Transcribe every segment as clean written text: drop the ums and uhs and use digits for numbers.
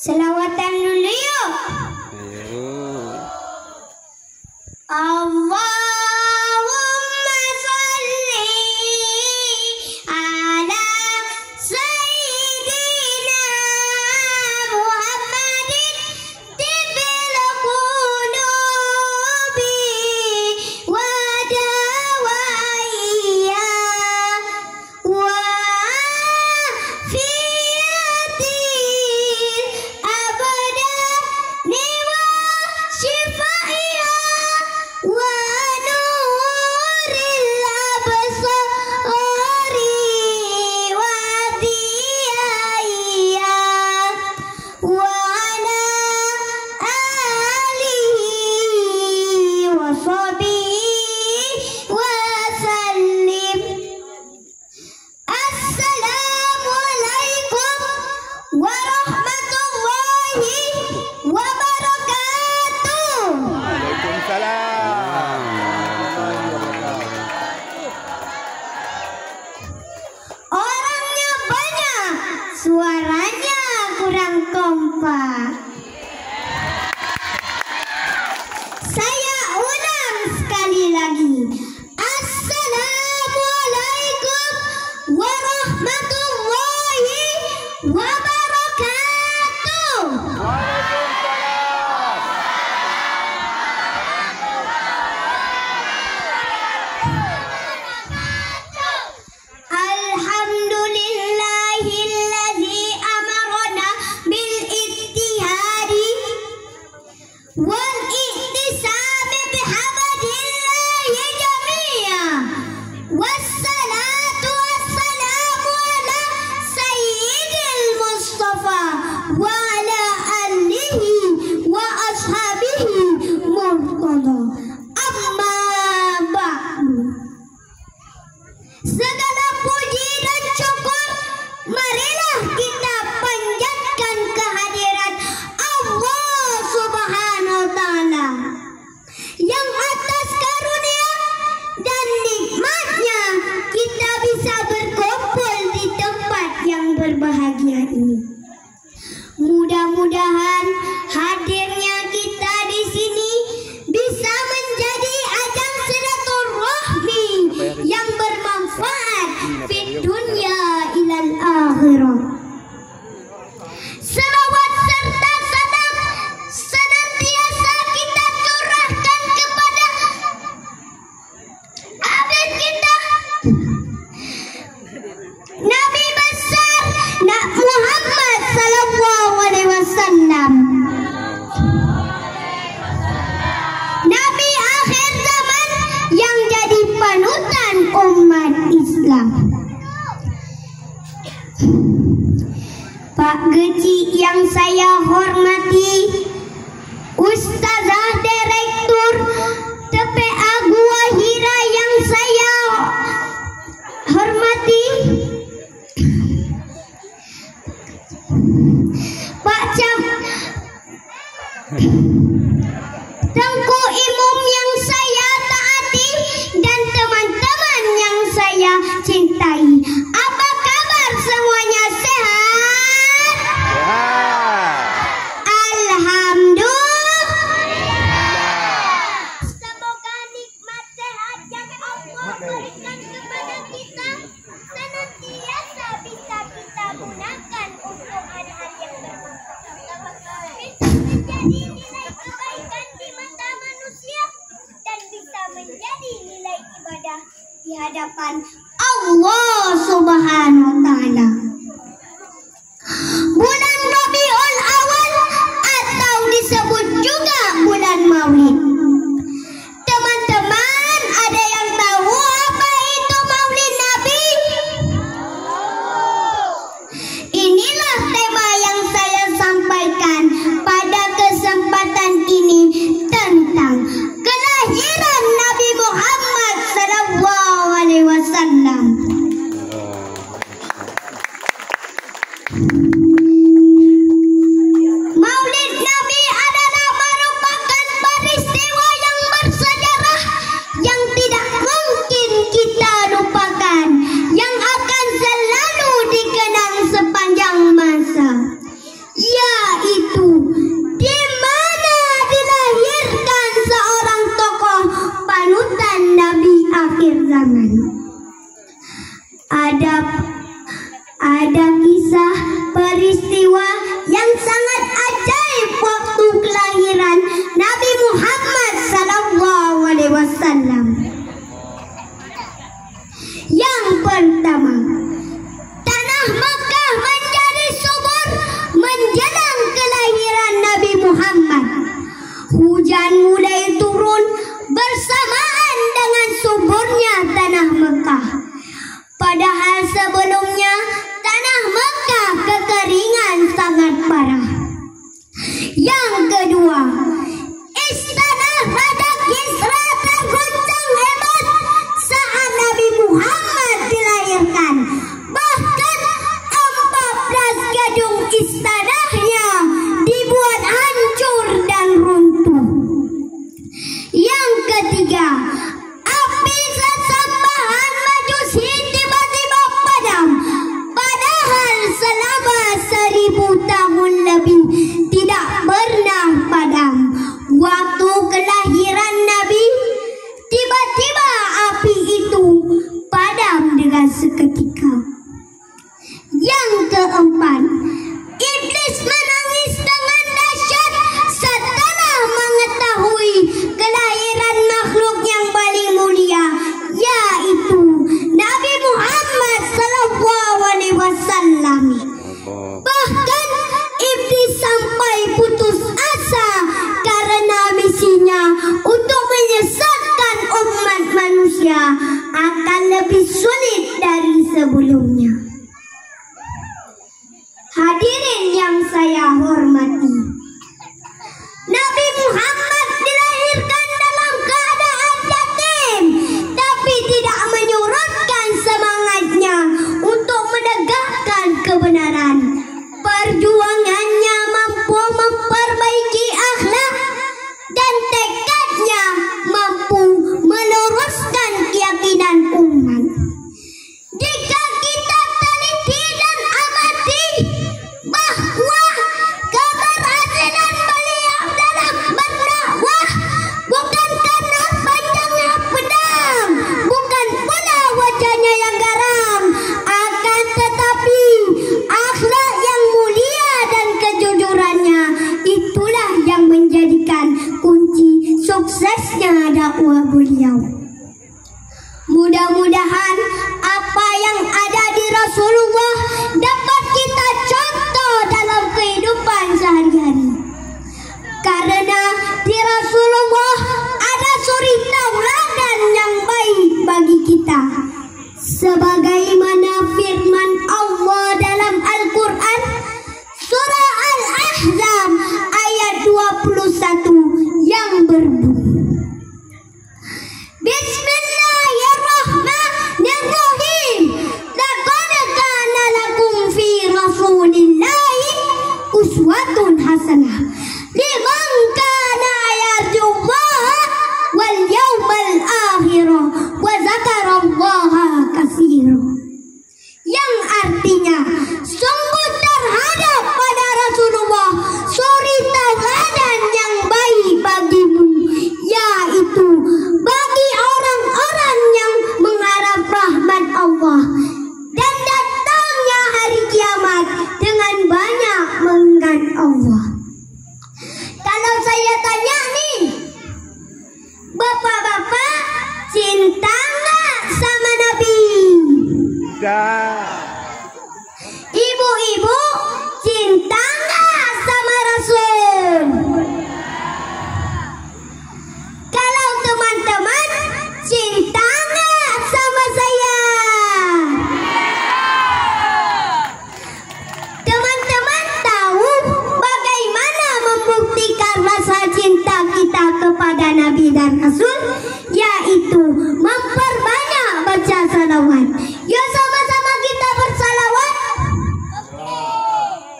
Selawatan dulu yuk. Allahumma sholli ala sayyidina Muhammadin tibbil qulubi wa dawaiya wa suaranya kurang kompak. Saya ulang sekali lagi. Assalamualaikum warahmatullahi wabarakatuh. Segala puji dan syukur marilah kita panjatkan kehadiran Allah Subhanahu wa Ta'ala yang atas karunia dan nikmatnya kita bisa berkumpul di tempat yang berbahagia ini. Mudah-mudahan hadirnya kita di sini bisa menjadi ajang silaturahmi yang bermanfaat di dunia ilal akhirah. Selawat serta salam senantiasa kita curahkan kepada abid kita Nabi besar Muhammad sallallahu alaihi wasallam, Nabi akhir zaman yang jadi panutan umat Islam. Pak Geci yang saya hormati, Ustazah Direktur TPA Gua Hira yang saya hormati, Pak Cam Tengku Imam yang saya taati dan teman-teman yang saya cintai. Apa kabar semuanya, sehat? Alhamdulillah. Semoga nikmat sehat yang Allah berikan kepada kita senantiasa bisa kita gunakan untuk hal-hal yang bermanfaat, bisa menjadi nilai kebaikan di mata manusia dan bisa menjadi nilai ibadah di hadapan Allah Subhanahu wa Ta'ala. Bulan Rabiul Awal atau disebut juga bulan Maulid. Teman-teman, ada yang tahu apa itu Maulid Nabi? Yang kedua, istana Raja Kisra terguncang hebat saat Nabi Muhammad dilahirkan. Bahkan 14 gedung istananya dibuat hancur dan runtuh. Yang ketiga, api sesembahan Majusi tiba-tiba padam. Padahal selama 1000 tahun lebih tidak pernah padam. Waktu kelahiran Nabi, tiba-tiba api itu padam dengan seketika. Yang keempat, iblis menangis dengan dahsyat setelah mengetahui kelahiran makhluk yang paling mulia, yaitu Nabi Muhammad SAW. Bahkan iblis sampai putus asa karena misinya untuk menyesatkan umat manusia akan lebih sulit dari sebelumnya. Hadirin yang saya hormati, Nabi Muhammad dilahirkan dalam keadaan yatim, tapi tidak menyurutkan semangatnya untuk menegakkan kebenaran. Perjuangannya mampu memperbaiki akhlak dan tekadnya mampu meluruskan keyakinan umat. Jika kita teliti dan amati bahwa keberhasilan beliau dalam berdakwah bukan karena panjangnya pedang, bukan pula wajahnya yang garam, akan tetapi akhlak yang mulia dan kejujurannya, itulah yang menjadikan kunci suksesnya dakwah beliau. Mudah-mudahan apa yang ada di Rasulullah dapat kita contoh dalam kehidupan sehari-hari. Karena di Rasulullah ada suri tauladan yang baik bagi kita. Sebagaimana firman Allah dalam Al-Quran surah Al-Ahzab ayat 21 yang berbunyi, Bismillahirrahmanirrahim. Laqad kana lakum fi Rasulillahi uswatun hasanah liman kana yarjullaha wal yawmal akhir wa zakarallaha katsira. Yang artinya, sungguh terhadap pada Rasulullah suri tauladan yang baik bagimu, yaitu bagi orang-orang yang mengharap rahmat Allah dan datangnya hari kiamat dengan banyak mengingat Allah. Kalau saya tanya nih, bapak-bapak cinta nggak sama Nabi? Ibu-ibu cinta nggak sama Rasul? Kalau teman-teman cinta nggak sama saya? Teman-teman tahu bagaimana membuktikan rasa cinta kita kepada Nabi dan Rasul? Yaitu memperbanyak baca salawat. Yuk sama-sama kita bersalawat.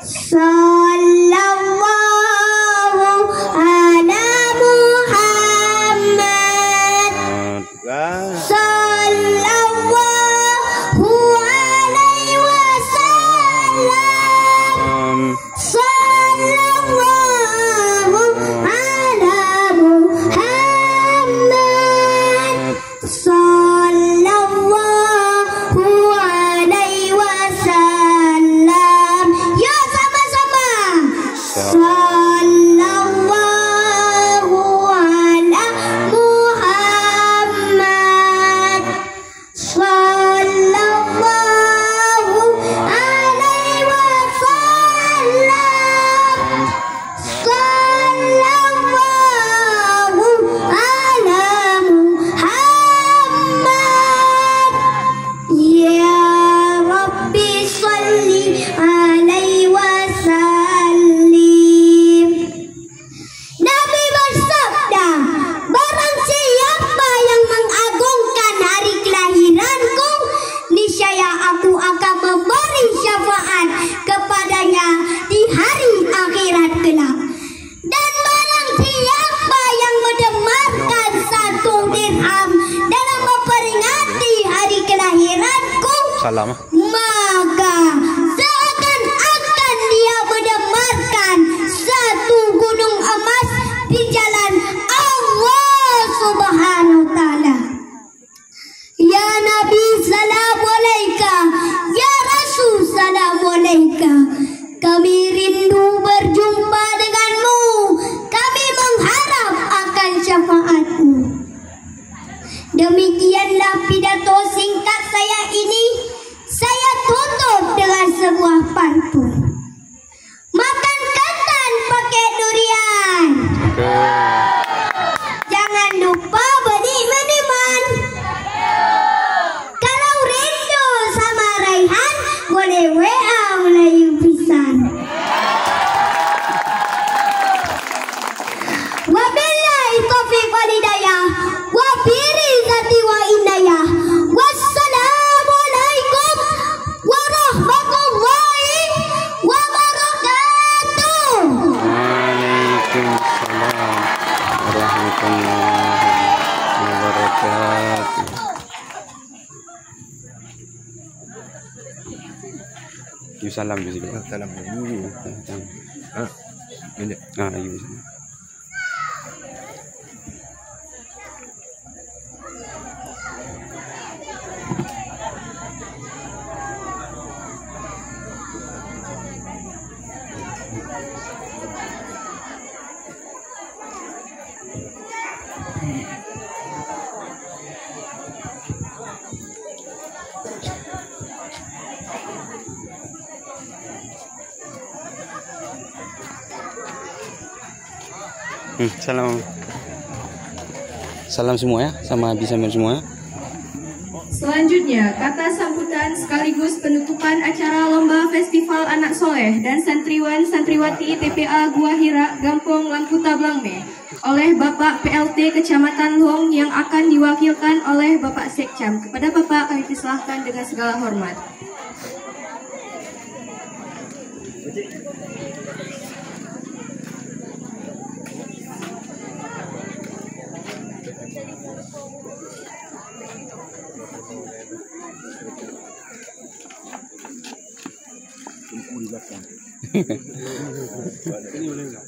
Sallallahu ala Muhammad. Sallallahu alaihi wasallam. Sallallahu ala Muhammad. salam. Maka seakan-akan dia mendemarkan satu gunung emas di jalan Allah Subhanahu wa Ta'ala. Ya Nabi salam alaika, ya Rasul salam alaika. Kami rindu berjumpa denganmu. Kami mengharap akan syafaatmu. Demikianlah pidato singkat saya ini. Saya tutup dengan sebuah pantun. Makan ketan pakai durian. Jangan lupa beli minuman. Kalau rindu sama Raihan, boleh WA Melayu Pisan. Wabillahi taufiq wal hidayah. Wa biri zati wa inayah. Wassalamualaikum warahmatullahi wabarakatuh. Waalaikumsalam warahmatullahi wabarakatuh. Ibu salam di sini. Salam dulu. Ini. Ibu. Salam semua ya, sama bisa semua. Selanjutnya, kata sambutan sekaligus penutupan acara Lomba Festival Anak Soleh dan Santriwan Santriwati TPA Gua Hira, Gampong Lamputa Blangme oleh Bapak PLT Kecamatan Luong yang akan diwakilkan oleh Bapak Sekcam. Kepada Bapak kami persilahkan dengan segala hormat. Ini boleh enggak?